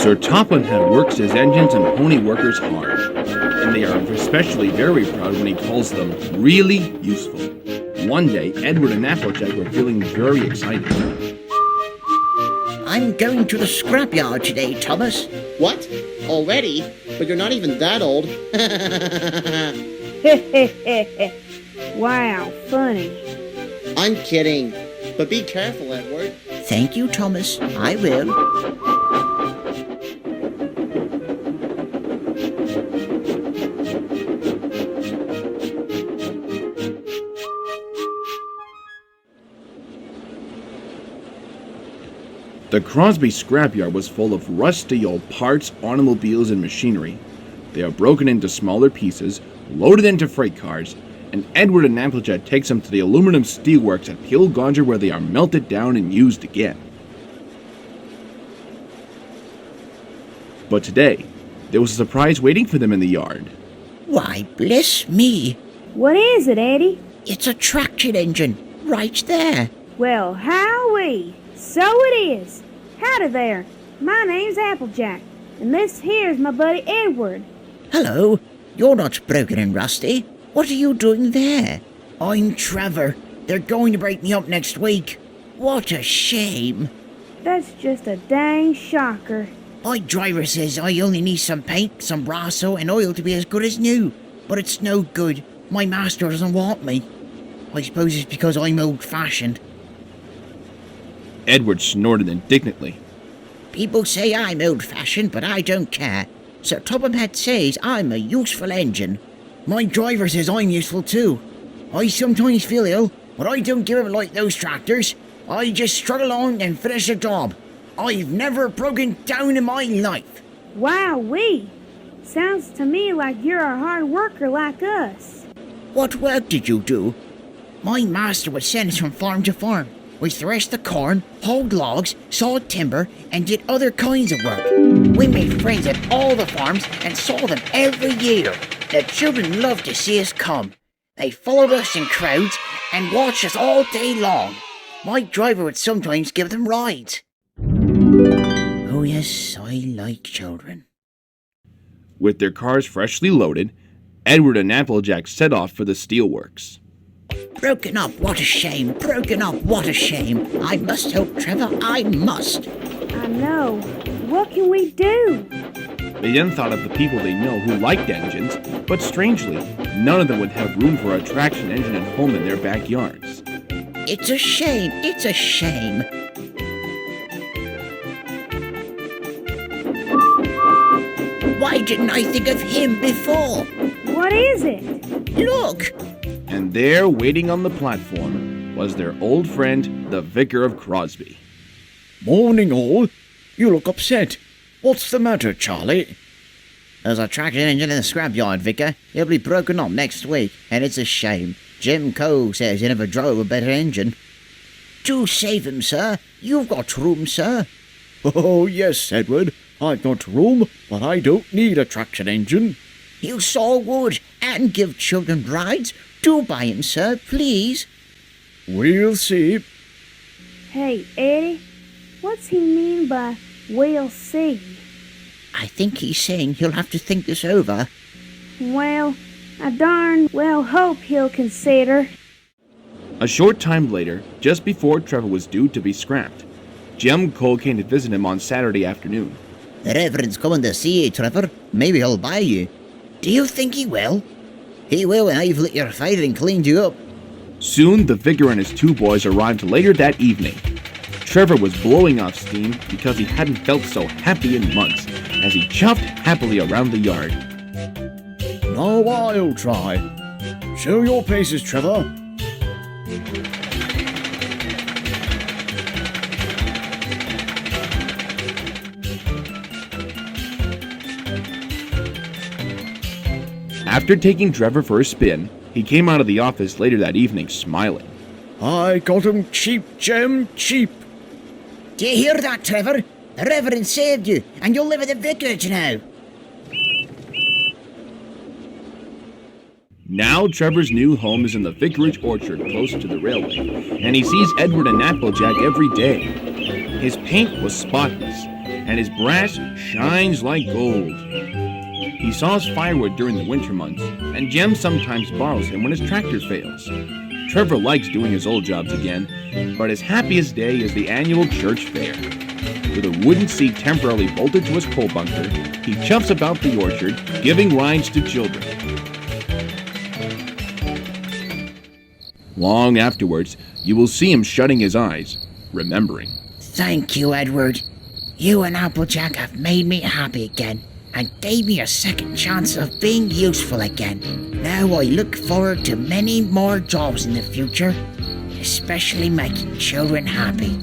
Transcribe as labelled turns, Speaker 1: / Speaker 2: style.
Speaker 1: Sir Topham had worked his engines and pony workers hard, and they are especially very proud when he calls them really useful. One day, Edward and Applejack were feeling very excited.
Speaker 2: I'm going to the scrapyard today, Thomas.
Speaker 3: What? Already? But you're not even that old.
Speaker 4: Wow, funny.
Speaker 3: I'm kidding. But be careful, Edward.
Speaker 2: Thank you, Thomas. I will.
Speaker 1: The Crosby scrapyard was full of rusty old parts, automobiles, and machinery. They are broken into smaller pieces, loaded into freight cars, and Edward and Applejack takes them to the aluminum steelworks at Pilgondra where they are melted down and used again. But today, there was a surprise waiting for them in the yard.
Speaker 2: Why, bless me.
Speaker 4: What is it, Eddie?
Speaker 2: It's a traction engine, right there.
Speaker 4: Well, howee. So it is. Howdy there. My name's Applejack, and this here's my buddy Edward.
Speaker 2: Hello. You're not broken and rusty. What are you doing there? I'm Trevor. They're going to break me up next week. What a shame.
Speaker 4: That's just a dang shocker.
Speaker 2: My driver says I only need some paint, some brasso, and oil to be as good as new. But it's no good. My master doesn't want me. I suppose it's because I'm old-fashioned.
Speaker 1: Edward snorted indignantly.
Speaker 2: People say I'm old-fashioned, but I don't care. Sir Topham says I'm a useful engine. My driver says I'm useful too. I sometimes feel ill, but I don't give up like those tractors. I just struggle on and finish the job. I've never broken down in my life.
Speaker 4: Wowee. Sounds to me like you're a hard worker like us.
Speaker 2: What work did you do? My master would send us from farm to farm. We threshed the corn, hauled logs, sawed timber, and did other kinds of work. We made friends at all the farms and saw them every year. The children loved to see us come. They followed us in crowds and watched us all day long. My driver would sometimes give them rides. Oh yes, I like children.
Speaker 1: With their cars freshly loaded, Edward and Applejack set off for the steelworks.
Speaker 2: Broken up, what a shame. Broken up, what a shame. I must help Trevor, I must.
Speaker 4: I know. What can we do?
Speaker 1: They then thought of the people they know who liked engines, but strangely, none of them would have room for a traction engine at home in their backyards.
Speaker 2: It's a shame, it's a shame. Why didn't I think of him before?
Speaker 4: What is it?
Speaker 2: Look!
Speaker 1: And there, waiting on the platform, was their old friend, the Vicar of Crosby.
Speaker 5: Morning, all. You look upset. What's the matter, Charlie?
Speaker 2: There's a traction engine in the scrapyard, Vicar. It'll be broken up next week, and it's a shame. Jim Cole says he never drove a better engine. Do save him, sir. You've got room, sir.
Speaker 5: Oh, yes, Edward. I've got room, but I don't need a traction engine.
Speaker 2: You saw wood and give children rides. Do buy him, sir, please.
Speaker 5: We'll see.
Speaker 4: Hey, Eddie, what's he mean by we'll see?
Speaker 2: I think he's saying he'll have to think this over.
Speaker 4: Well, I darn well hope he'll consider.
Speaker 1: A short time later, just before Trevor was due to be scrapped, Jim Cole came to visit him on Saturday afternoon.
Speaker 2: The Reverend's coming to see you, Trevor. Maybe he'll buy you. Do you think he will? He will when I've lit your fire and cleaned you up.
Speaker 1: Soon, the Vicar and his two boys arrived later that evening. Trevor was blowing off steam because he hadn't felt so happy in months as he chuffed happily around the yard.
Speaker 5: Now I'll try. Show your paces, Trevor.
Speaker 1: After taking Trevor for a spin, he came out of the office later that evening smiling.
Speaker 5: I got 'em cheap, Jem, cheap.
Speaker 2: Do you hear that, Trevor? The Reverend saved you, and you'll live at the vicarage now.
Speaker 1: Now Trevor's new home is in the vicarage orchard close to the railway, and he sees Edward and Applejack every day. His paint was spotless, and his brass shines like gold. He saws firewood during the winter months, and Jem sometimes borrows him when his tractor fails. Trevor likes doing his old jobs again, but his happiest day is the annual church fair. With a wooden seat temporarily bolted to his coal bunker, he chuffs about the orchard, giving rides to children. Long afterwards, you will see him shutting his eyes, remembering.
Speaker 2: Thank you, Edward. You and Applejack have made me happy again and gave me a second chance of being useful again. Now I look forward to many more jobs in the future, especially making children happy.